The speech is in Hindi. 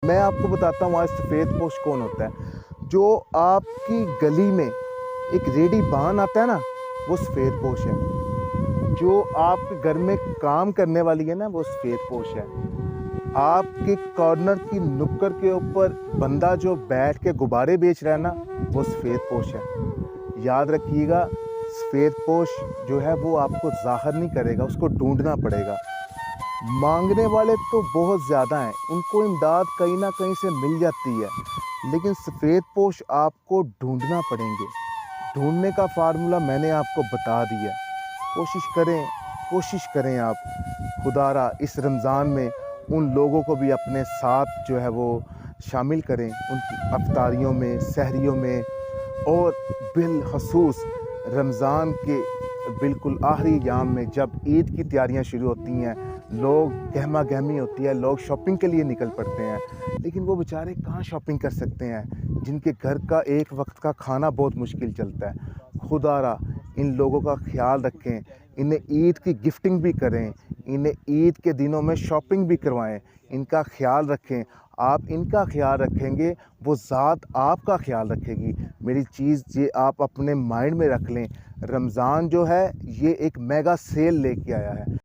मैं आपको बताता हूँ आज सफ़ेद पोश कौन होता है। जो आपकी गली में एक रेडी बान आता है ना, वो सफ़ेद पोश है। जो आपके घर में काम करने वाली है ना, वो सफ़ेद पोश है। आपके कॉर्नर की नुक्कड़ के ऊपर बंदा जो बैठ के गुब्बारे बेच रहा है ना, वो सफ़ेद पोश है। याद रखिएगा, सफ़ेद पोश जो है वो आपको ज़ाहिर नहीं करेगा, उसको ढूंढना पड़ेगा। मांगने वाले तो बहुत ज़्यादा हैं, उनको इमदाद कहीं ना कहीं से मिल जाती है, लेकिन सफ़ेद पोश आपको ढूंढना पड़ेंगे। ढूंढने का फार्मूला मैंने आपको बता दिया। कोशिश करें आप खुदारा इस रमज़ान में उन लोगों को भी अपने साथ जो है वो शामिल करें, उनकी अफ्तारियों में, सहरियों में, और बिलखसूस रमज़ान के बिल्कुल आखिरी अयाम में जब ईद की तैयारियां शुरू होती हैं, लोग गहमा गहमी होती है, लोग शॉपिंग के लिए निकल पड़ते हैं, लेकिन वो बेचारे कहाँ शॉपिंग कर सकते हैं जिनके घर का एक वक्त का खाना बहुत मुश्किल चलता है। खुदारा इन लोगों का ख्याल रखें, इन्हें ईद की गिफ्टिंग भी करें, इन्हें ईद के दिनों में शॉपिंग भी करवाएं, इनका ख्याल रखें। आप इनका ख्याल रखेंगे, वो ज़ात आपका ख्याल रखेगी। मेरी चीज़ ये आप अपने माइंड में रख लें, रमज़ान जो है ये एक मेगा सेल लेके आया है।